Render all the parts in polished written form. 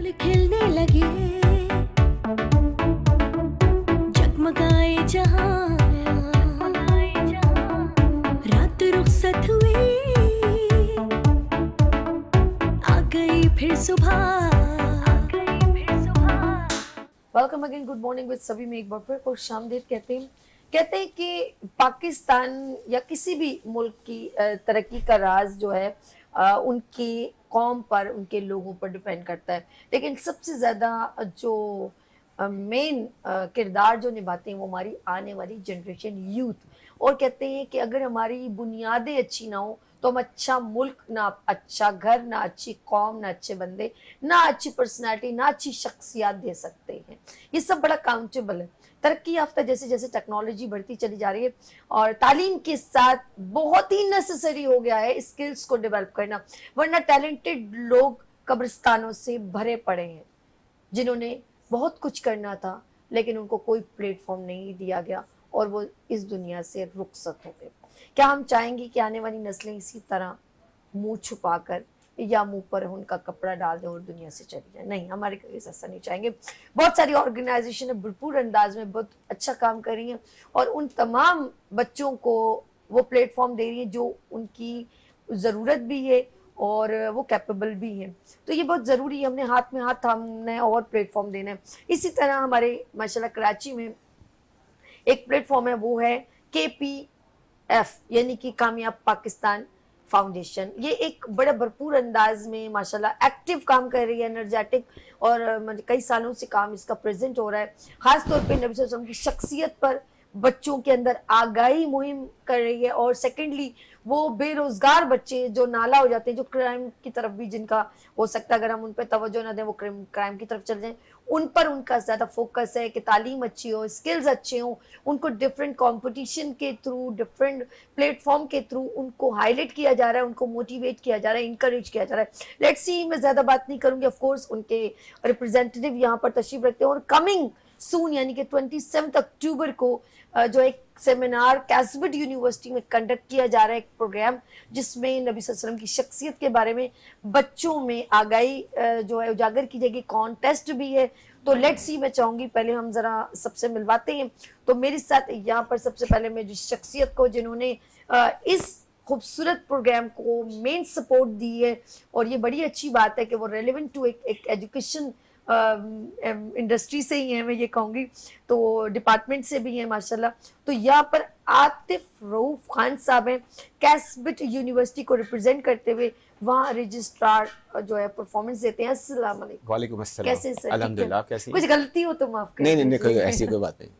फूल खिलने लगे, जगमगाए जहां, रात रुखसत हुई, आ गई फिर सुबह। Welcome again, good morning with सभी में एक बार फिर खुश आमदीद कहते हैं कि पाकिस्तान या किसी भी मुल्क की तरक्की का राज जो है उनकी कौम पर, उनके लोगों पर डिपेंड करता है। लेकिन सबसे ज़्यादा जो मेन किरदार जो निभाते हैं वो हमारी आने वाली जनरेशन, यूथ। और कहते हैं कि अगर हमारी बुनियादें अच्छी ना हो तो हम अच्छा मुल्क, ना अच्छा घर, ना अच्छी कौम, ना अच्छे बंदे, ना अच्छी पर्सनालिटी, ना अच्छी शख्सियत दे सकते हैं। ये सब बड़ा काउंटेबल है। तरक्की याफ्ता जैसे जैसे टेक्नोलॉजी बढ़ती चली जा रही है और तालीम के साथ बहुत ही नेसेसरी हो गया है स्किल्स को डेवलप करना, वरना टैलेंटेड लोग कब्रिस्तानों से भरे पड़े हैं जिन्होंने बहुत कुछ करना था लेकिन उनको कोई प्लेटफॉर्म नहीं दिया गया और वो इस दुनिया से रुखसत हो गए। क्या हम चाहेंगे कि आने वाली नस्लें इसी तरह मुंह छुपाकर या मुंह पर उनका कपड़ा डाल दें और दुनिया से चली जाए? नहीं, हमारे कभी ऐसा नहीं चाहेंगे। बहुत सारी ऑर्गेनाइजेशन भरपूर अंदाज में बहुत अच्छा काम कर रही हैं और उन तमाम बच्चों को वो प्लेटफॉर्म दे रही है जो उनकी ज़रूरत भी है और वो कैपेबल भी हैं। तो ये बहुत ज़रूरी है, हमने हाथ में हाथ थामना है और प्लेटफॉर्म देना है। इसी तरह हमारे माशाल्लाह कराची में एक प्लेटफॉर्म है, वो है KPF यानी कि कामयाब पाकिस्तान फाउंडेशन। ये एक बड़े भरपूर अंदाज में माशाल्लाह एक्टिव काम कर रही है, एनर्जेटिक, और कई सालों से काम इसका प्रेजेंट हो रहा है। खास तौर पे नबी सल्लल्लाहु अलैहि वसल्लम की शख्सियत पर बच्चों के अंदर आगाही मुहिम कर रही है। और सेकेंडली वो बेरोजगार बच्चे जो नाला हो जाते हैं, जो क्राइम की तरफ भी जिनका हो सकता है अगर हम उन पर तवज्जो ना दें वो क्राइम की तरफ चले जाएं, उन पर उनका ज़्यादा फोकस है कि तालीम अच्छी हो, स्किल्स अच्छे हों, उनको डिफरेंट कंपटीशन के थ्रू, डिफरेंट प्लेटफॉर्म के थ्रू उनको हाईलाइट किया जा रहा है, उनको मोटिवेट किया जा रहा है, इंकरेज किया जा रहा है। लेट्स सी, मैं ज़्यादा बात नहीं करूँगी, ऑफकोर्स उनके रिप्रेजेंटेटिव यहाँ पर तशरीफ रखते हैं और कमिंग सून यानी कि 27 अक्टूबर को जो एक सेमिनार कैसबट यूनिवर्सिटी में कंडक्ट किया जा रहा है, एक प्रोग्राम जिसमें नबी सल्लल्लाहु अलैहि वसल्लम की शख्सियत के बारे में बच्चों में आगाही जो है उजागर की जाएगी। कॉन्टेस्ट भी है। तो लेट्स सी, मैं चाहूँगी पहले हम ज़रा सबसे मिलवाते हैं। तो मेरे साथ यहाँ पर सबसे पहले मैं जिस शख्सियत को जिन्होंने इस खूबसूरत प्रोग्राम को मेन सपोर्ट दी है, और ये बड़ी अच्छी बात है कि वो रेलिवेंट टू एक एजुकेशन इंडस्ट्री से ही है, मैं ये कहूँगी, तो डिपार्टमेंट से भी है माशाल्लाह। तो यहाँ पर आतिफ रऊफ खान साहब हैं, कैसबट यूनिवर्सिटी को रिप्रेजेंट करते हुए वहाँ रजिस्ट्रार जो है परफॉर्मेंस देते हैं। अस्सलाम वालेकुम। वालेकुम अस्सलाम। कैसे सर? अल्हम्दुलिल्लाह। कैसी? कुछ गलती हो तो माफ कर नहीं नहीं, दीजिए। कोई ऐसी कोई बात नहीं।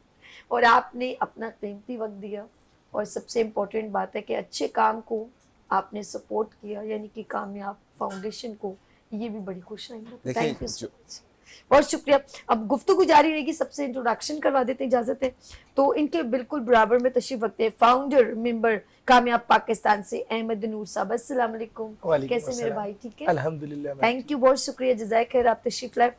और आपने अपना कीमती वक्त दिया और सबसे इम्पोर्टेंट बात है कि अच्छे काम को आपने सपोर्ट किया, यानी कि कामयाब फाउंडेशन को, ये भी बड़ी खुश आएंगे। थैंक यू सो मच, बहुत शुक्रिया। अब गुफ्तगू जारी रहेगी, सबसे इंट्रोडक्शन करवा देते हैं, इजाजत है। तो इनके बिल्कुल बराबर में तशरीफ रखते हैं फाउंडर मेंबर कामयाब पाकिस्तान से अहमद नूर साहब। अस्सलाम वालेकुम। कैसे मेरे भाई? ठीक है, अल्हम्दुलिल्लाह। थैंक यू, बहुत शुक्रिया, जज़ाक खैर, आप तशरीफ लाए।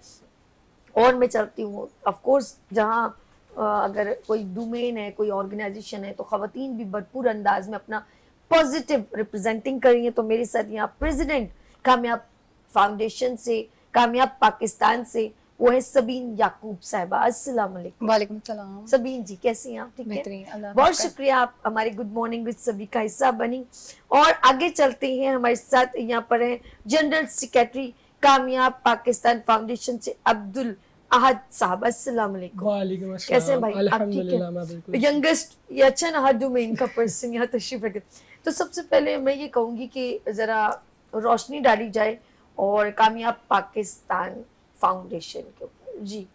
और मैं चलती हूँ, ऑफ कोर्स जहाँ अगर कोई डोमेन है, कोई ऑर्गेनाइजेशन है, तो ख़वातीन भी भरपूर अंदाज में अपना पॉजिटिव रिप्रेजेंटिंग कर रही हैं। तो मेरे साथ यहाँ प्रेसिडेंट कामयाब फाउंडेशन से, कामयाब पाकिस्तान से, वो है सबीन याकूब साहिबा। अस्सलाम वालेकुम। वालेकुम सलाम। सबीन जी कैसी हैं आप? ठीक है, बहुत शुक्रिया, आप हमारे गुड मॉर्निंग विद सभी का हिस्सा बनी। और आगे चलते हैं, हमारे साथ यहाँ पर है जनरल सेक्रेटरी कामयाब पाकिस्तान फाउंडेशन से अब्दुल अहद साहब। अस्सलाम वालेकुम। वालेकुम अस्सलाम। कैसे भाई? अल्हम्दुलिल्लाह, मैं बिल्कुल। यंगेस्ट, ये अच्छा ना, हर डोमेन का पर्सन यहाँ तशरीफ रखे। तो सबसे पहले मैं ये कहूँगी कि ज़रा रोशनी डाली जाए और कामयाब पाकिस्तान फाउंडेशन के ऊपर। जी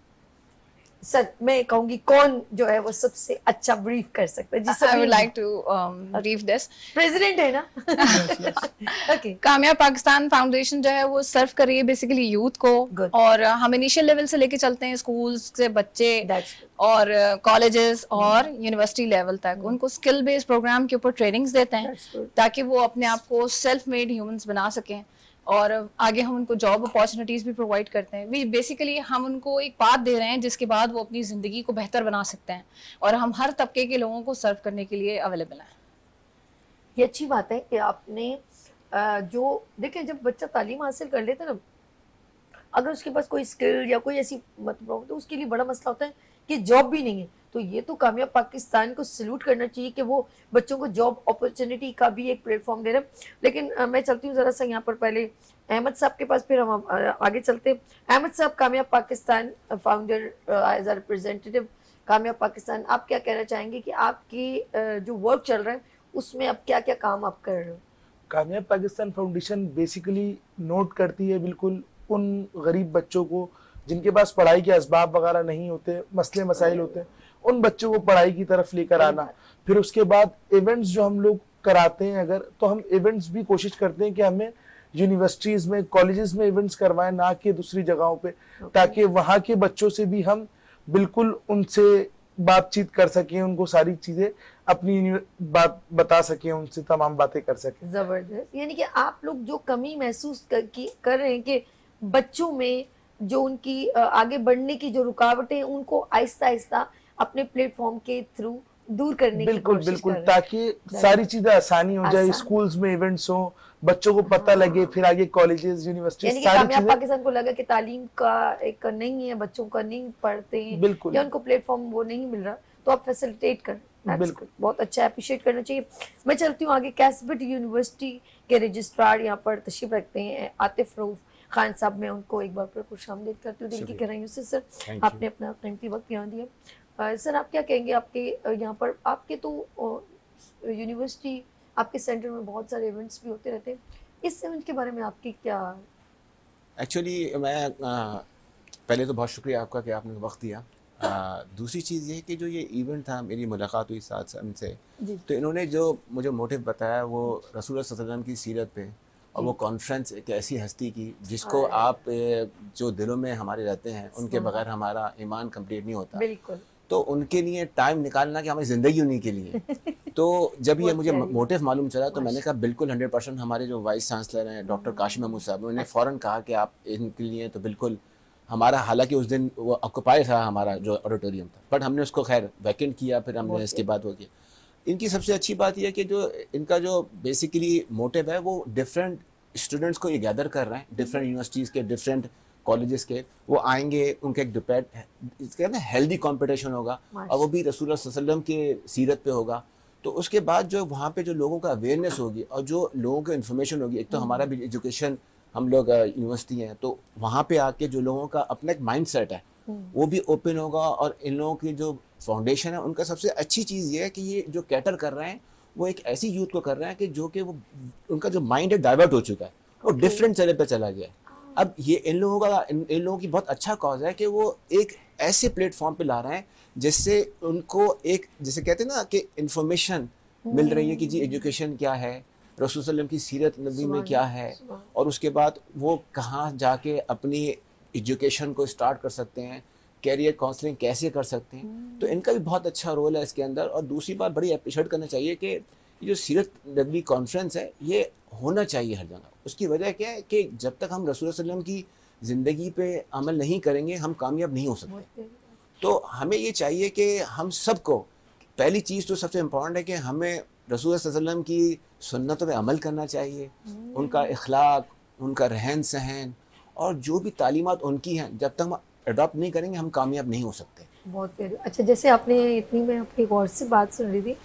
सर, मैं कहूँगी कौन जो है वो सबसे अच्छा ब्रीफ कर सकता है? जी sir. I would like to brief this. President है ना? Okay. कामयाब पाकिस्तान फाउंडेशन जो है वो सर्व कर रही है बेसिकली यूथ को। Good. और हम इनिशियल लेवल से लेके चलते हैं स्कूल्स से बच्चे और कॉलेजेस और यूनिवर्सिटी लेवल तक उनको स्किल बेस्ड प्रोग्राम के ऊपर ट्रेनिंग्स देते हैं ताकि वो अपने आप को सेल्फ मेड ह्यूमंस बना सकें। और आगे हम उनको जॉब अपॉर्चुनिटीज भी प्रोवाइड करते हैं। वी बेसिकली हम उनको एक पाथ दे रहे हैं जिसके बाद वो अपनी ज़िंदगी को बेहतर बना सकते हैं और हम हर तबके के लोगों को सर्व करने के लिए अवेलेबल हैं। ये अच्छी बात है कि आपने जो देखें, जब बच्चा तालीम हासिल कर लेता है ना, अगर उसके पास कोई स्किल या कोई ऐसी मतलब तो उसके लिए बड़ा मसला होता है कि जॉब भी नहीं है। तो ये तो कामयाब पाकिस्तान को सल्यूट करना चाहिए कि वो बच्चों को जॉब अपॉर्चुनिटी का भी एक प्लेटफॉर्म दे रहे हैं। लेकिन मैं चलती हूँ ज़रा सा यहाँ पर पहले अहमद साहब के पास, फिर हम आगे चलते हैं। अहमद साहब, Kamyab Pakistan founder as a representative Kamyab Pakistan, आप क्या कहना चाहेंगे कि आपकी जो वर्क चल रहा है उसमें अब क्या क्या काम आप कर रहे हो? कामयाब पाकिस्तान फाउंडेशन बेसिकली नोट करती है बिल्कुल उन गरीब बच्चों को जिनके पास पढ़ाई के असबाब वगैरह नहीं होते, मसले मसाइल होते हैं, उन बच्चों को पढ़ाई की तरफ लेकर आना। फिर उसके बाद इवेंट्स जो हम लोग कराते हैं, अगर तो हम इवेंट्स भी कोशिश करते हैं कि हमें यूनिवर्सिटीज़ में, कॉलेजेस में इवेंट्स करवाएं, ना कि दूसरी जगहों पे, ताकि वहाँ के बच्चों से भी हम बिल्कुल उनसे बातचीत कर सकें, उनको सारी चीज़ें अपनी बात बता सकें, उनसे तमाम बातें कर सकें। ज़बरदस्त। यानी कि आप लोग जो कमी महसूस कर रहे हैं कि बच्चों में जो उनकी आगे बढ़ने की जो रुकावटें हैं उनको आहिस्ता आहिस्ता अपने प्लेटफॉर्म के थ्रू दूर करने की कोशिश बिल्कुल कर रहे हैं। ताकि सारी चीजें आसानी हो जाए, स्कूल्स में इवेंट्स हो, बच्चों को पता लगे, फिर आगे कॉलेजेस, यूनिवर्सिटी, यानी कि सारी कामयाब चीजें। पाकिस्तान को लगा कि तालीम का एक नहीं है, बच्चों का नहीं पढ़ते हैं बिल्कुल। या उनको प्लेटफॉर्म वो नहीं मिल रहा, तो आप फैसिलिटेट कर, बिल्कुल बहुत अच्छा, अप्रिशिएट करना चाहिए। मैं चलती हूँ आगे। कैसबिट यूनिवर्सिटी के रजिस्ट्रार यहाँ पर तशरीफ रखते हैं आतिफ रऊफ खान साहब, मैं उनको एक बार फिर खुशामदीद करती हूँ दिल की गहराइयों से। सर, आपने अपना कीमती वक्त यहाँ दिया। सर, आप क्या कहेंगे? आपके यहाँ पर आपके तो यूनिवर्सिटी, आपके सेंटर में बहुत सारे इवेंट्स भी होते रहते हैं, इस इवेंट के बारे में आपकी क्या? एक्चुअली मैं पहले तो बहुत शुक्रिया आपका कि आपने वक्त दिया। दूसरी चीज़ ये है कि जो ये इवेंट था, मेरी मुलाकात हुई साथ इनसे, तो इन्होंने जो मुझे मोटिव बताया वो रसूल सल्लल्लाहु अलैहि वसल्लम की सीरत पे, और वो कॉन्फ्रेंस एक ऐसी हस्ती की जिसको आप जो दिलों में हमारे रहते हैं, उनके बगैर हमारा ईमान कंप्लीट नहीं होता। बिल्कुल। तो उनके लिए टाइम निकालना कि हमारी ज़िंदगी उन्हीं के लिए। तो जब ये मुझे मोटिव मालूम चला तो मैंने कहा बिल्कुल 100%। हमारे जो वाइस चांसलर हैं डॉक्टर काशिम महमूद साहब, उन्होंने फ़ौरन कहा कि आप इनके लिए तो बिल्कुल हमारा, हालांकि उस दिन वो ऑक्यूपाई था हमारा जो ऑडिटोरियम था, बट हमने उसको खैर वैकेंट किया, फिर हमने इसके बाद वो किया। इनकी सबसे अच्छी बात यह है कि जो इनका जो बेसिकली मोटिव है वो डिफरेंट स्टूडेंट्स को ये गैदर कर रहे हैं, डिफरेंट यूनिवर्सिटीज़ के, डिफरेंट कॉलेजेस के। वो आएंगे, उनका एक डिबेट, कहते हैं हेल्दी कंपटीशन होगा, और वो भी रसूल सल्लल्लाहु अलैहि वसल्लम के सीरत पे होगा। तो उसके बाद जो वहाँ पे जो लोगों का अवेयरनेस होगी और जो लोगों को इन्फॉर्मेशन होगी, एक तो हमारा भी एजुकेशन, हम लोग यूनिवर्सिटी हैं, तो वहाँ पे आके जो लोगों का अपना एक माइंड सेट है वो भी ओपन होगा। और इन लोगों की जो फाउंडेशन है, उनका सबसे अच्छी चीज़ ये है कि ये जो कैटर कर रहे हैं वो एक ऐसी यूथ को कर रहे हैं कि जो कि वो, उनका जो माइंड है डाइवर्ट हो चुका है, वो डिफरेंट चले पे चला गया है। अब ये इन लोगों की बहुत अच्छा कॉज है कि वो एक ऐसे प्लेटफॉर्म पे ला रहे हैं जिससे उनको एक, जैसे कहते हैं ना कि इंफॉर्मेशन मिल रही है कि जी एजुकेशन क्या है, रसूल सल्लल्लाहु अलैहि वसल्लम की सीरत नबी में क्या है, और उसके बाद वो कहाँ जाके अपनी एजुकेशन को स्टार्ट कर सकते हैं, कैरियर काउंसलिंग कैसे कर सकते हैं। तो इनका भी बहुत अच्छा रोल है इसके अंदर। और दूसरी बात बड़ी अप्रिशिएट करना चाहिए कि ये जो सीरत नबी कॉन्फ्रेंस है ये होना चाहिए हर जगह। उसकी वजह क्या है कि जब तक हम रसूल सल्लल्लाहु अलैहि वसल्लम की ज़िंदगी पे अमल नहीं करेंगे हम कामयाब नहीं हो सकते। तो हमें ये चाहिए कि हम सबको, पहली चीज़ तो सबसे इम्पॉर्टेंट है कि हमें रसूल सल्लल्लाहु अलैहि वसल्लम की सुन्नतों पे अमल करना चाहिए, उनका इखलाक, उनका रहन सहन, और जो भी तालीमात उनकी हैं, जब तक हम अडॉप्ट नहीं करेंगे हम कामयाब नहीं हो सकते। बहुत प्यारी। अच्छा, जैसे आपने इतनी, मैं आपकी गौर से बात सुन रही थी,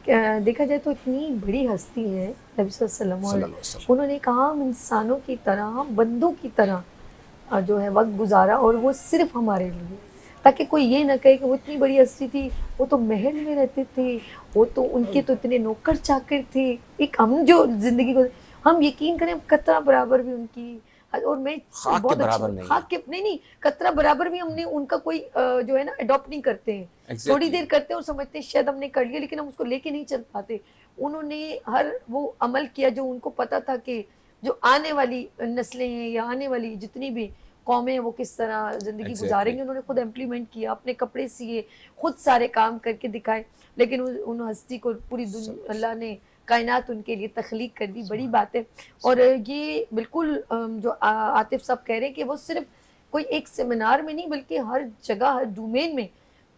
देखा जाए तो इतनी बड़ी हस्ती है नबी सल्लल्लाहु अलैहि वसल्लम, उन्होंने एक आम इंसानों की तरह, बंदों की तरह जो है वक्त गुजारा, और वो सिर्फ हमारे लिए, ताकि कोई ये ना कहे कि वो इतनी बड़ी हस्ती थी, वो तो महल में रहते थे, वो तो उनके तो इतने नौकर चाकर थे। एक हम जो जिंदगी को, हम यकीन करें कतरा बराबर भी उनकी, और मैं बहुत खाक के नहीं कतरा बराबर भी हमने उनका कोई जो है ना अडॉप्ट नहीं करते हैं। थोड़ी देर करते हैं और समझते हैं शायद हमने कर लिया, लेकिन हम उसको लेके नहीं चल पाते। उन्होंने हर वो अमल किया जो उनको पता था कि जो आने वाली नस्लें हैं या आने वाली जितनी भी कौमें हैं वो किस तरह जिंदगी गुजारेंगे। उन्होंने खुद इम्प्लीमेंट किया, अपने कपड़े सिए, खुद सारे काम करके दिखाए, लेकिन उन हस्ती को पूरी अल्लाह ने कायनात उनके लिए तख्लीक कर दी। बड़ी बात है। और ये बिल्कुल जो आतिफ साहब कह रहे हैं कि वो सिर्फ कोई एक सेमिनार में नहीं, बल्कि हर जगह, हर डोमेन में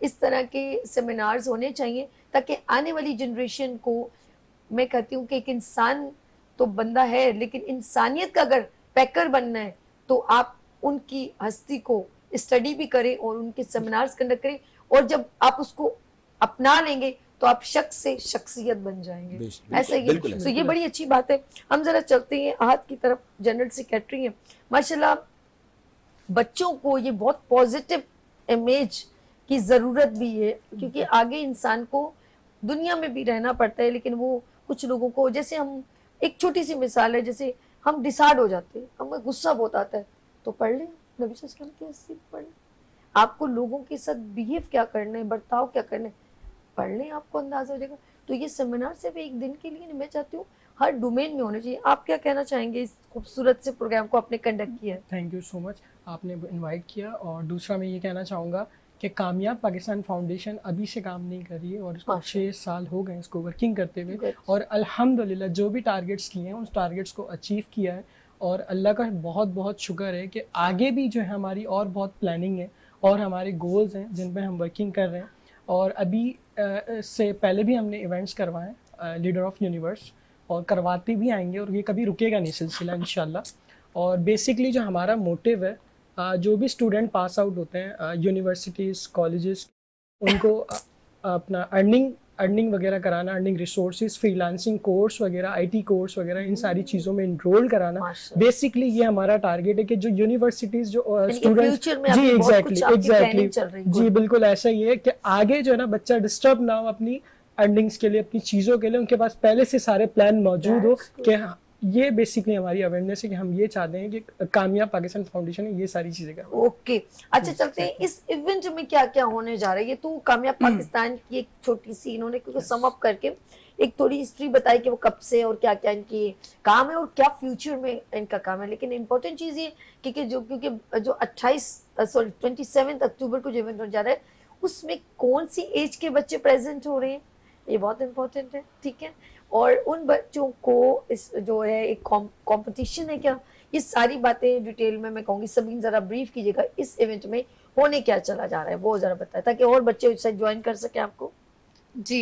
इस तरह के सेमिनार्स होने चाहिए, ताकि आने वाली जनरेशन को, मैं कहती हूँ कि एक इंसान तो बंदा है, लेकिन इंसानियत का अगर पैकर बनना है तो आप उनकी हस्ती को स्टडी भी करें और उनके सेमिनार्स कंडक्ट करें, और जब आप उसको अपना लेंगे तो आप शख्स से शख्सियत बन जाएंगे। ऐसा ही है। तो ये बड़ी अच्छी बात है। हम जरा चलते हैं आहत की तरफ, जनरल सेक्रेटरी हैं माशाल्लाह। बच्चों को ये बहुत पॉजिटिव इमेज की ज़रूरत भी है, क्योंकि आगे इंसान को दुनिया में भी रहना पड़ता है, लेकिन वो कुछ लोगों को, जैसे हम, एक छोटी सी मिसाल है, जैसे हम डिसाइड हो जाते हैं, हमें गुस्सा बहुत आता है, तो पढ़ लें नबी सल्लल्लाहु अलैहि वसल्लम की हदीस पढ़ लें। आपको लोगों के साथ बिहेव क्या करना है, बर्ताव क्या करना है, पढ़ लें, आपको अंदाजा हो जाएगा। तो ये सेमिनार सिर्फ एक दिन के लिए नहीं, मैं चाहती हूँ हर डोमेन में होने चाहिए। आप क्या कहना चाहेंगे इस खूबसूरत से प्रोग्राम को आपने कंडक्ट किया है? थैंक यू सो मच, आपने इनवाइट किया। और दूसरा मैं ये कहना चाहूँगा कि कामयाब पाकिस्तान फाउंडेशन अभी से काम नहीं कर रही है, और इसको 6 साल हो गए इसको वर्किंग करते हुए, और अल्हम्दुलिल्लाह जो भी टारगेट्स किए हैं उस टारगेट्स को अचीव किया है। और अल्लाह का बहुत बहुत शुक्र है कि आगे भी जो है हमारी और बहुत प्लानिंग है और हमारे गोल्स हैं जिन पर हम वर्किंग कर रहे हैं। और अभी से पहले भी हमने इवेंट्स करवाए लीडर ऑफ यूनिवर्स, और करवाते भी आएंगे, और ये कभी रुकेगा नहीं सिलसिला इंशाल्लाह। और बेसिकली जो हमारा मोटिव है, जो भी स्टूडेंट पास आउट होते हैं यूनिवर्सिटीज़ कॉलेजेस, उनको अपना अर्निंग वगैरह कराना, अर्निंग रिसोर्सेज, फ्रीलांसिंग कोर्स वगैरह, आईटी कोर्स वगैरह, इन सारी चीज़ों में इनरोल कराना। बेसिकली ये हमारा टारगेट है कि जो यूनिवर्सिटीज़ जो स्टूडेंट्स, जी एग्जैक्टली जी बिल्कुल ऐसा ही है कि आगे जो है ना बच्चा डिस्टर्ब ना हो अपनी अर्निंग्स के लिए, अपनी चीज़ों के लिए, उनके पास पहले से सारे प्लान मौजूद हो। कि ये बेसिकली हमारी अवेयरनेस है कि हम ये चाहते हैं कि कामयाब पाकिस्तान फाउंडेशन ये सारी चीजें करें। ओके, अच्छा चलते हैं इस इवेंट में क्या क्या होने जा रहा है। ये तो कामयाब पाकिस्तान की एक छोटी सी इन्होंने क्योंकि सम अप करके एक थोड़ी हिस्ट्री बताई कि वो कब से और क्या क्या इनकी काम है और क्या फ्यूचर में इनका काम है। लेकिन इम्पोर्टेंट चीज़ ये क्योंकि जो 27 अक्टूबर को जो इवेंट होने जा रहा है उसमें कौन सी एज के बच्चे प्रेजेंट हो रहे हैं, ये बहुत इम्पोर्टेंट है। ठीक है, और उन बच्चों को इस जो है एक कंपटीशन है क्या, ये सारी बातें डिटेल में मैं कहूँगी। सभी जरा ब्रीफ कीजिएगा इस इवेंट में होने क्या चला जा रहा है, वो जरा बताएं ताकि और बच्चे इससे ज्वाइन कर सके आपको। जी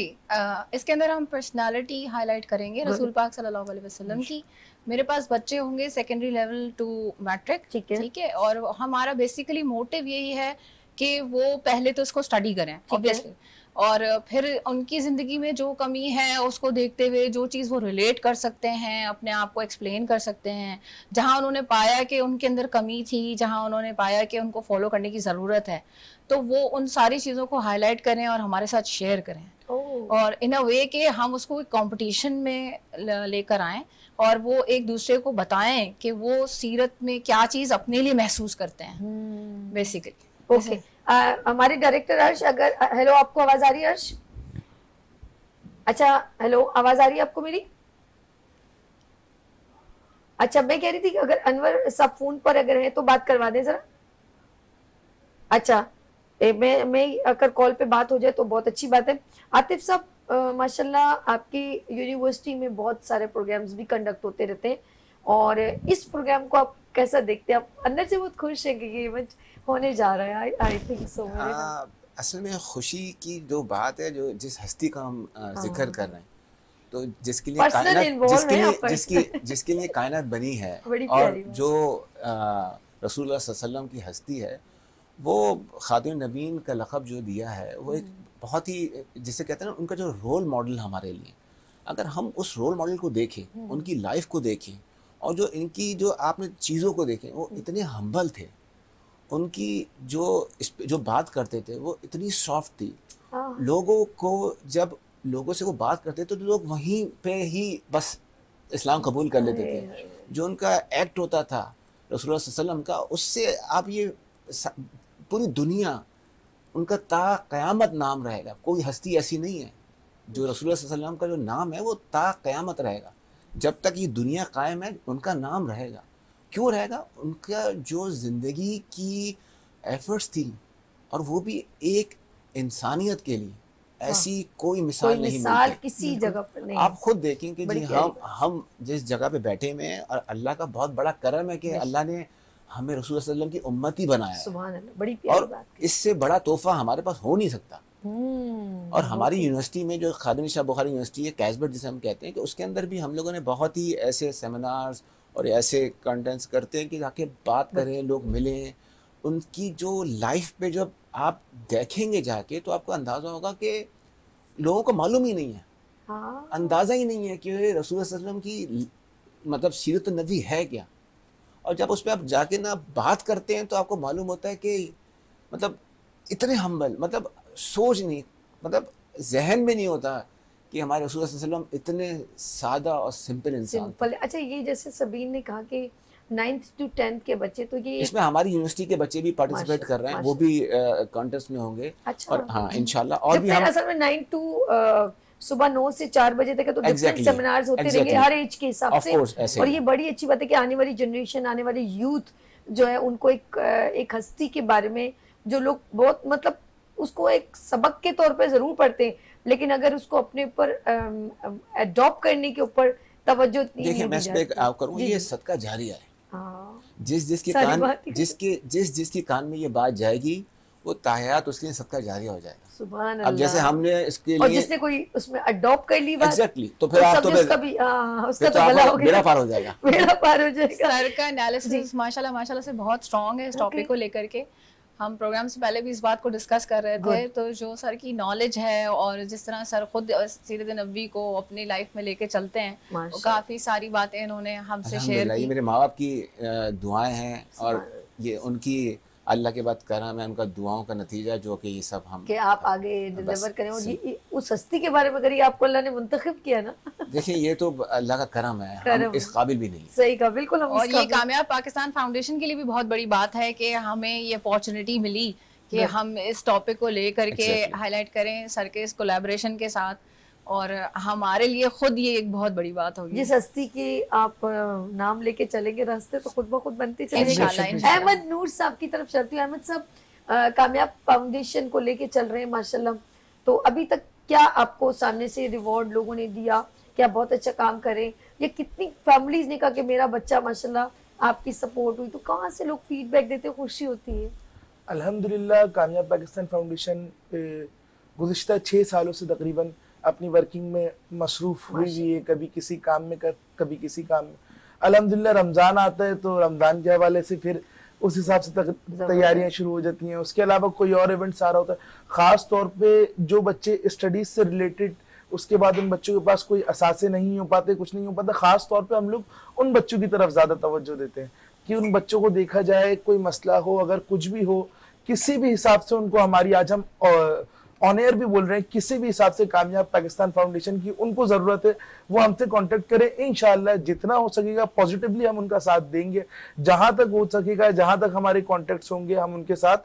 इसके अंदर हम पर्सनालिटी हाईलाइट करेंगे रसूल पाक सल्लल्लाहु अलैहि वसल्लम की। मेरे पास बच्चे होंगे सेकेंडरी लेवल टू मैट्रिक, ठीक है, और हमारा बेसिकली मोटिव यही है कि वो पहले तो इसको स्टडी करें ऑब्वियसली, और फिर उनकी ज़िंदगी में जो कमी है उसको देखते हुए जो चीज़ वो रिलेट कर सकते हैं, अपने आप को एक्सप्लेन कर सकते हैं, जहाँ उन्होंने पाया कि उनके अंदर कमी थी, जहाँ उन्होंने पाया कि उनको फॉलो करने की ज़रूरत है, तो वो उन सारी चीज़ों को हाईलाइट करें और हमारे साथ शेयर करें। और इन अ वे कि हम उसको एक कंपटीशन में लेकर आएँ और वो एक दूसरे को बताएं कि वो सीरत में क्या चीज़ अपने लिए महसूस करते हैं बेसिकली। ओके, हमारे डायरेक्टर अर्श, अगर हेलो आपको आवाज आ रही है अर्श? अच्छा हेलो, आवाज आ रही है आपको मेरी? अच्छा मैं कह रही थी कि अगर अनवर सब फोन पर अगर है तो बात करवा दें जरा। अच्छा मैं अगर कॉल पे बात हो जाए तो बहुत अच्छी बात है। आतिफ साहब माशाल्लाह आपकी यूनिवर्सिटी में बहुत सारे प्रोग्राम्स भी कंडक्ट होते रहते हैं और इस प्रोग्राम को आप कैसा देखते हैं? आप अंदर से बहुत खुश हैं कि ये इवेंट होने जा रहा है? I think so. असल में खुशी की जो बात है, जो जिस हस्ती का हम जिक्र कर रहे हैं, तो जिसके लिए कायनात जिसके लिए कायनात बनी है और जो रसूलुल्लाह सल्लल्लाहु अलैहि वसल्लम की हस्ती है, वो खातिमुन नबीन का लक़ब जो दिया है वो एक बहुत ही, जिसे कहते हैं ना, उनका जो रोल मॉडल हमारे लिए, अगर हम उस रोल मॉडल को देखें, उनकी लाइफ को देखें और जो इनकी जो आपने चीज़ों को देखें, वो इतने हम्बल थे, उनकी जो बात करते थे वो इतनी सॉफ्ट थी। लोगों को जब लोगों से वो बात करते थे तो लोग वहीं पे ही बस इस्लाम कबूल कर लेते थे। जो उनका एक्ट होता था रसूलुल्लाह सल्लल्लाहु अलैहि वसल्लम का, उससे आप ये पूरी दुनिया उनका ता क़यामत नाम रहेगा। कोई हस्ती ऐसी नहीं है जो रसूलुल्लाह सल्लल्लाहु अलैहि वसल्लम का जो नाम है वो ता क़यामत रहेगा। जब तक ये दुनिया कायम है उनका नाम रहेगा। क्यों रहेगा? उनका जो ज़िंदगी की एफर्ट्स थी, और वो भी एक इंसानियत के लिए, ऐसी कोई मिसाल नहीं मिलती किसी जगह पर नहीं। आप खुद देखें कि जी हम जिस जगह पे बैठे हुए हैं, और अल्लाह का बहुत बड़ा करम है कि अल्लाह ने हमें रसूल सल्लल्लाहु अलैहि वसल्लम की उम्मती बनाया है। सुभान अल्लाह, बड़ी प्यारी बात। इससे बड़ा तोहफा हमारे पास हो नहीं सकता। और हमारी यूनिवर्सिटी में जो खादिम शाह बुखारी यूनिवर्सिटी है, कैसबर्ग जिसे हम कहते हैं, कि उसके अंदर भी हम लोगों ने बहुत ही ऐसे सेमिनार्स और ऐसे कंटेंट्स करते हैं कि जाके बात करें, लोग मिलें, उनकी जो लाइफ पे जब आप देखेंगे जाके तो आपको अंदाज़ा होगा कि लोगों को मालूम ही नहीं है, हाँ अंदाज़ा ही नहीं है कि रसूल सल्लल्लाहु अलैहि वसल्लम की मतलब सीरत नबी है क्या। और जब उस पर आप जाके ना बात करते हैं तो आपको मालूम होता है कि मतलब इतने हम्बल, मतलब सोच नहीं, मतलब जहन में नहीं होता कि हमारे रसूल सल्लल्लाहु अलैहि वसल्लम इतने सादा और सिंपल इंसान थे। सिंपल। अच्छा, ये जैसे सबीन ने कहा कि 9th to 10th के बच्चे, तो ये इसमें हमारी यूनिवर्सिटी के बच्चे भी पार्टिसिपेट कर रहे हैं, वो भी कॉन्टेस्ट में होंगे। अच्छा। और हाँ इंशाल्लाह, और भी हम असल में 9 to सुबह 9 से 4 बजे तक है, तो डिफरेंट Exactly, सेमिनार्स होते रहेंगे exactly. हर एज के हिसाब Of से। course, ऐसे और ही। ये बड़ी अच्छी बात है कि आने वाली जनरेशन, आने वाली यूथ जो है, उनको एक हस्ती के बारे में, जो लोग बहुत मतलब उसको एक सबक के तौर पे जरूर पढ़ते हैं, लेकिन अगर उसको अपने ऊपर अडॉप्ट करने के ऊपर तवज्जो नहीं देखिए, मैं इस पे आप करूँ, जी, ये जी। सदका जारिया है। हाँ, जिसके सारी कान बात ही- जिसके कान में ये बात जाएगी वो ताहयात उसके लिए सदका जारिया हो जाएगा। सुभान अब जैसे अल्लाह। हमने इसके और लिए जिसने कोई उसमें अडॉप्ट कर ली बात, एग्जैक्टली, तो फिर आप तो समझो उसका भी उसका तो भला हो गया, बेड़ा पार हो जाएगा। बेड़ा पार हो जाएगा। सर का एनालिसिस माशाल्लाह से बहुत स्ट्रॉन्ग है इस टॉपिक को लेकर के। हम प्रोग्राम से पहले भी इस बात को डिस्कस कर रहे थे, तो जो सर की नॉलेज है और जिस तरह सर खुद सीरत नबी को अपनी लाइफ में लेके चलते हैं, वो काफ़ी सारी बातें इन्होंने हमसे शेयर अल्हम्दुलिल्लाह, ये की। मेरे माँ बाप की दुआएं हैं और ये उनकी अल्लाह के बाद करम है, उनका दुआओं का नतीजा, जो कि ये सब हम कि आप आगे डिलीवर करें। और ये उस हस्ती के बारे में करिए, आपको अल्लाह ने मुंतखब किया ना। देखिए, ये तो अल्लाह का करम है, करम हम इस काबिल भी नहीं। सही कहा, बिल्कुल। हम और इस ये काबिल- कामयाब पाकिस्तान फाउंडेशन के लिए भी बहुत बड़ी बात है कि हमें ये अपॉर्चुनिटी मिली कि हम इस टॉपिक को लेकर के Exactly. हाईलाइट करें सर के इस कोलैबोरेशन के साथ, और हमारे लिए खुद ये एक बहुत बड़ी बात होगी। जिस हस्ती के आप नाम लेके चलेंगे, रास्ते तो खुद ब खुद बनते चलेंगे। इंशाल्लाह, इंशाल्लाह। अहमद नूर साहब की तरफ चलती हूँ। अहमद साहब, कामयाब फाउंडेशन को लेके चल रहे हैं माशाल्लाह, तो अभी तक क्या आपको सामने से रिवॉर्ड लोगों ने दिया? क्या बहुत अच्छा काम करें, या कितनी फैमिलीज ने कहा कि मेरा बच्चा माशाल्लाह आपकी सपोर्ट हुई, तो कहाँ से लोग फीडबैक देते हैं, खुशी होती है? अल्हम्दुलिल्लाह, कामयाब पाकिस्तान फाउंडेशन गुज़िश्ता 6 सालों से तकरीबन अपनी वर्किंग में मसरूफ़ हुई है, कभी किसी काम में कभी किसी काम में। अल्हम्दुलिल्लाह, रमज़ान आता है तो रमज़ान के हवाले से फिर उस हिसाब से तैयारियां शुरू हो जाती हैं। उसके अलावा कोई और इवेंट सारा होता है, ख़ास तौर पे जो बच्चे स्टडीज़ से रिलेटेड, उसके बाद उन बच्चों के पास कोई असासे नहीं हो पाते, कुछ नहीं हो पाता, ख़ास तौर पे हम लोग उन बच्चों की तरफ ज़्यादा तवज्जो देते हैं कि उन बच्चों को देखा जाए, कोई मसला हो, अगर कुछ भी हो, किसी भी हिसाब से उनको हमारी, आज हम ऑन एयर भी बोल रहे हैं, किसी भी हिसाब से कामयाब पाकिस्तान फाउंडेशन की उनको ज़रूरत है, वो हमसे कांटेक्ट करें। इंशाल्लाह जितना हो सकेगा पॉजिटिवली हम उनका साथ देंगे, जहां तक हो सकेगा, जहां तक हमारे कॉन्टेक्ट्स होंगे, हम उनके साथ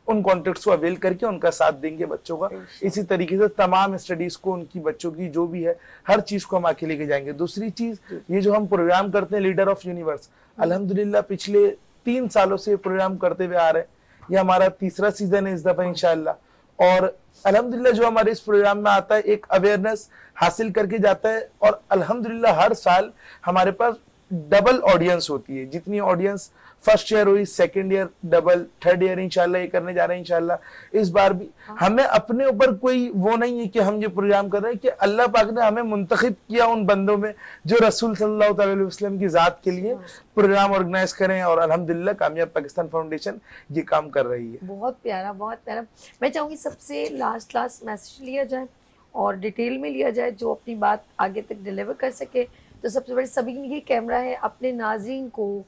उन कॉन्टेक्ट्स को अवेल करके उनका साथ देंगे बच्चों का। इसी तरीके से तमाम स्टडीज को, उनकी बच्चों की जो भी है, हर चीज को हम आके लेके जाएंगे। दूसरी चीज, ये जो हम प्रोग्राम करते हैं लीडर ऑफ यूनिवर्स, अल्हम्दुलिल्लाह पिछले 3 सालों से प्रोग्राम करते हुए आ रहे हैं, ये हमारा 3रा सीजन है इस दफा इंशाल्लाह। और अल्हम्दुलिल्लाह जो हमारे इस प्रोग्राम में आता है, एक अवेयरनेस हासिल करके जाता है, और अल्हम्दुलिल्लाह हर साल हमारे पास डबल ऑडियंस होती है। जितनी ऑडियंस फर्स्ट ईयर हुई, second year double, third year इंशाल्लाह ये करने जा रहे हैं इंशाल्लाह इस बार भी। हमें अपने ऊपर कोई वो नहीं है कि हम ये प्रोग्राम कर रहे हैं, कि अल्लाह पाक ने हमें मुंतखब किया उन बंदों में जो रसूल सल्लल्लाहु अलैहि वसल्लम की ज़ात के लिए प्रोग्राम ऑर्गेनाइज करें, और अल्हम्दुलिल्लाह कामयाब पाकिस्तान फाउंडेशन ये काम कर रही है। बहुत प्यारा, बहुत प्यारा। मैं चाहूँगी सबसे लास्ट मैसेज लिया जाए और डिटेल में लिया जाए, जो अपनी बात आगे तक डिलीवर कर सके। तो सबसे बड़ी सभी ये कैमरा है, अपने नाज़रीन को,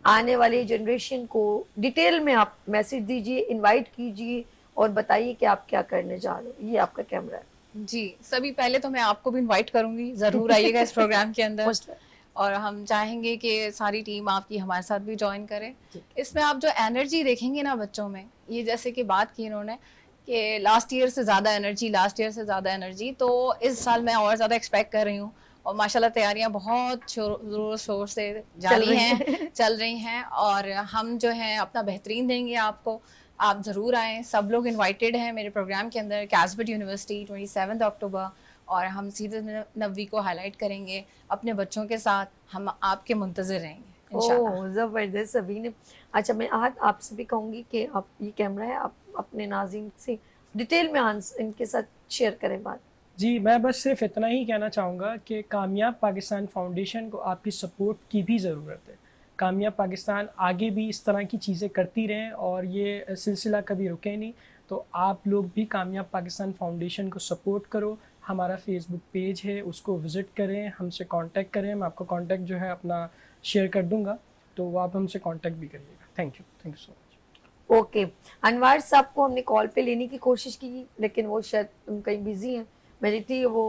आने वाली जनरेशन को डिटेल में आप मैसेज दीजिए, इनवाइट कीजिए और बताइए कि आप क्या करने जा रहे हो। ये आपका कैमरा है जी। सभी पहले तो मैं आपको भी इनवाइट करूंगी, जरूर आइएगा इस प्रोग्राम के अंदर, और हम चाहेंगे कि सारी टीम आपकी हमारे साथ भी ज्वाइन करे। इसमें आप जो एनर्जी देखेंगे ना बच्चों में, ये जैसे कि बात की इन्होंने कि लास्ट ईयर से ज़्यादा एनर्जी, तो इस साल मैं और ज़्यादा एक्सपेक्ट कर रही हूँ। और माशाल्लाह तैयारियां बहुत जोर शोर से चल रही हैं, और हम जो है अपना बेहतरीन देंगे आपको। आप ज़रूर आएँ, सब लोग इनवाइटेड हैं मेरे प्रोग्राम के अंदर, कैसबट यूनिवर्सिटी 27 अक्टूबर, और हम सीरत नबी को हाईलाइट करेंगे अपने बच्चों के साथ। हम आपके मुंतज़िर रहेंगे इंशाल्लाह। ज़बरदस्त सभी ने। अच्छा, मैं आज आपसे भी कहूँगी कि आप, ये कैमरा है, आप अपने नाज़रीन से डिटेल में इनके साथ शेयर करें बात। जी, मैं बस सिर्फ इतना ही कहना चाहूँगा कि कामयाब पाकिस्तान फाउंडेशन को आपकी सपोर्ट की भी ज़रूरत है। कामयाब पाकिस्तान आगे भी इस तरह की चीज़ें करती रहें और ये सिलसिला कभी रुके नहीं। तो आप लोग भी कामयाब पाकिस्तान फाउंडेशन को सपोर्ट करो। हमारा फेसबुक पेज है, उसको विज़िट करें, हमसे कांटेक्ट करें। मैं आपको कांटेक्ट जो है अपना शेयर कर दूँगा, तो वो आप हमसे कांटेक्ट भी करिएगा। Thank you so much. Okay, Anwar साहब को हमने कॉल पे लेने की कोशिश की, लेकिन वो शायद कहीं बिजी हैं। मेरी थी वो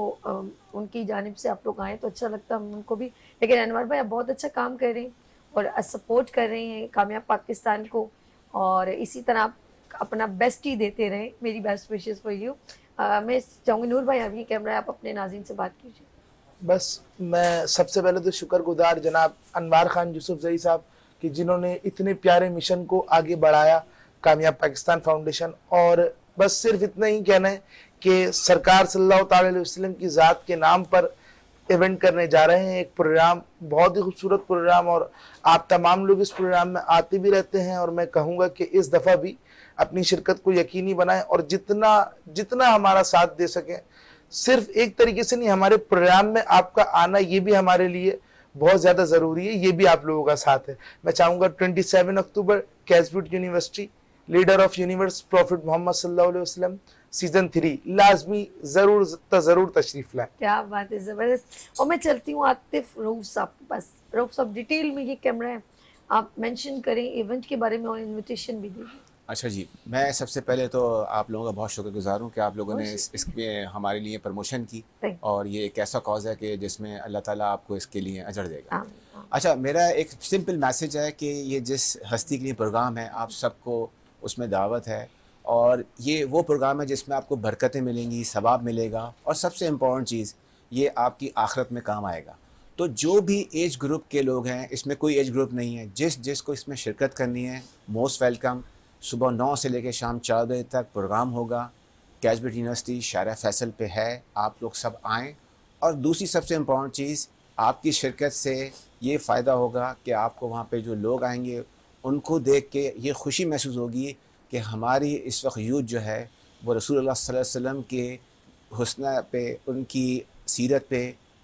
उनकी जानिब से आप लोग आए तो अच्छा लगता हम उनको भी। लेकिन अनवर भाई आप बहुत अच्छा काम कर रहे हैं और सपोर्ट कर रहे हैं कामयाब पाकिस्तान को, और इसी तरह आप अपना बेस्ट ही देते रहें। मेरी बेस्ट विशेस फॉर यू। मैं चाहूँगी नूर भाई अभी कैमरा आप अपने नाज़रीन से बात कीजिए। बस मैं सबसे पहले तो शुक्रगुजार जनाब अनवार खान यूसुफजई साहब कि जिन्होंने इतने प्यारे मिशन को आगे बढ़ाया, कामयाब पाकिस्तान फाउंडेशन। और बस सिर्फ इतना ही कहना है कि सरकार सल्लल्लाहु अलैहि वसल्लम की ज़ात के नाम पर इवेंट करने जा रहे हैं, एक प्रोग्राम, बहुत ही खूबसूरत प्रोग्राम, और आप तमाम लोग इस प्रोग्राम में आते भी रहते हैं। और मैं कहूँगा कि इस दफ़ा भी अपनी शिरकत को यकीनी बनाएं और जितना हमारा साथ दे सकें। सिर्फ एक तरीके से नहीं, हमारे प्रोग्राम में आपका आना ये भी हमारे लिए बहुत ज़्यादा ज़रूरी है, ये भी आप लोगों का साथ है। मैं चाहूँगा 27 अक्टूबर कैसबीट university, leader of universe prophet Mohammad सल्लल्लाहु अलैहि वसल्लम सीजन 3 लाजमी जरूर तशरीफ लाए। क्या बात है, जबरदस्त। और मैं चलती हूँ आतिफ रऊफ साहब के पास। रऊफ साहब डिटेल में ये कैमरा है, आप मेंशन करें इवेंट के बारे में और इनविटेशन भी दीजिए। अच्छा जी, मैं सबसे पहले तो आप लोगों का बहुत शुक्रगुजार हूँ कि आप लोगों ने इसमें हमारे लिए प्रमोशन की, और ये एक ऐसा कॉज है कि जिसमें अल्लाह ताला आपको इसके लिए अजर देगा। अच्छा, मेरा एक सिंपल मैसेज है कि ये जिस हस्ती के लिए प्रोग्राम है आप सबको उसमें दावत है, और ये वो प्रोग्राम है जिसमें आपको बरकतें मिलेंगी, सवाब मिलेगा, और सबसे इम्पॉर्टेंट चीज़ ये आपकी आखिरत में काम आएगा। तो जो भी एज ग्रुप के लोग हैं, इसमें कोई एज ग्रुप नहीं है, जिसको इसमें शिरकत करनी है मोस्ट वेलकम। सुबह 9 से लेकर शाम 4 बजे तक प्रोग्राम होगा। कैसबीट यूनिवर्सिटी शारा फैसल पे है, आप लोग सब आएँ। और दूसरी सबसे इम्पॉर्टेंट चीज़, आपकी शिरकत से ये फ़ायदा होगा कि आपको वहाँ पे जो लोग आएंगे उनको देख के ये खुशी महसूस होगी कि हमारी इस वक्त यूथ जो है वो रसूलुल्लाह सल्लल्लाहु अलैहि वसल्लम के हुस्न पे, उनकी सीरत पे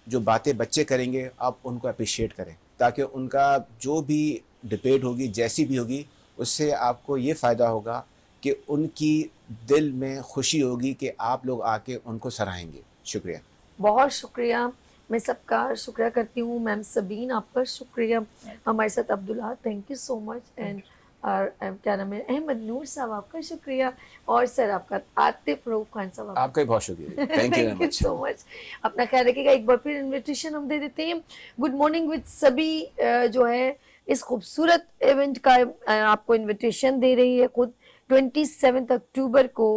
जो बातें बच्चे करेंगे आप उनको अप्रिशिएट करें, ताकि उनका जो भी डिबेट होगी जैसी भी होगी उससे आपको ये फ़ायदा होगा कि उनकी दिल में खुशी होगी कि आप लोग आके उनको सराहेंगे। शुक्रिया, बहुत शुक्रिया। मैं सबका शुक्रिया करती हूँ। मैम सबीन आपका शुक्रिया। हमारे साथ Abdullah, thank you so much. And क्या नाम है, अहमद नूर साहब आपका शुक्रिया। और सर आपका आतिफ रऊफ खान साहब आपका भी बहुत शुक्रिया। Thank you so much. अपना ख्याल रखिएगा। एक बार फिर इन्विटेशन हम दे देते हैं। गुड मॉर्निंग विद सभी जो है इस खूबसूरत इवेंट का आपको इन्विटेशन दे रही है खुद 27 अक्टूबर को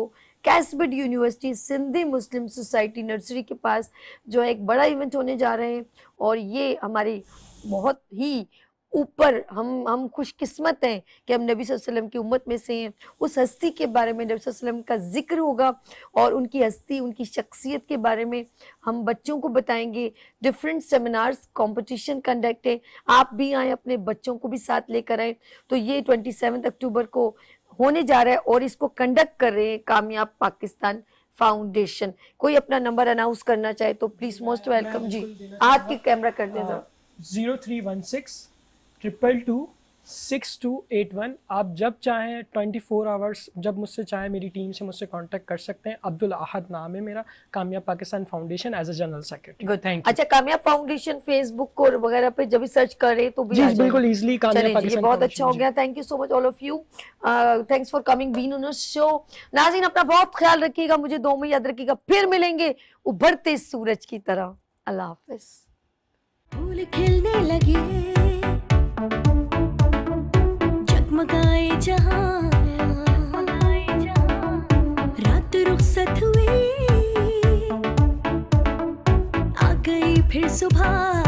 कैसबीट यूनिवर्सिटी सिंधी मुस्लिम सोसाइटी नर्सरी के पास जो है एक बड़ा इवेंट होने जा रहे हैं। और ये हमारी बहुत ही ऊपर हम खुशकिस्मत हैं कि हम नबी सल्लल्लाहु अलैहि वसल्लम की उम्मत में से हैं। उस हस्ती के बारे में नबी सल्लल्लाहु अलैहि वसल्लम का जिक्र होगा और उनकी हस्ती, उनकी शख्सियत के बारे में हम बच्चों को बताएंगे। डिफरेंट सेमिनार्स, कंपटीशन कंडक्ट है। आप भी आए, अपने बच्चों को भी साथ लेकर आए। तो ये 27 अक्टूबर को होने जा रहा है और इसको कंडक्ट कर रहे हैं कामयाब पाकिस्तान फाउंडेशन। कोई अपना नंबर अनाउंस करना चाहे तो प्लीज मोस्ट वेलकम। जी, आपके कैमरा कर दें। 0316 222 6281। आप जब चाहें 24 आवर्स जब मुझसे चाहें मेरी टीम से मुझसे कांटेक्ट कर सकते हैं। अब्दुल अहद नाम है मेरा, Kamyab Pakistan foundation as a general secretary. Good, thank you. अच्छा, कामयाब फाउंडेशन फेसबुक और वगैरह पे जब भी सर्च करें तो भी जी बिल्कुल इजीली कामयाब पाकिस्तान। बहुत अच्छा हो गया। Thank you so much all of you. Thanks for coming being on show. नाज़रीन अपना बहुत ख्याल रखिएगा, मुझे दुआ में याद रखिएगा। फिर मिलेंगे उभरते सूरज की तरह। अल्लाह हाफिज। फूल खिलने लगे, जगमगाए जहां, रात रुखसत हुई, आ गई फिर सुबह।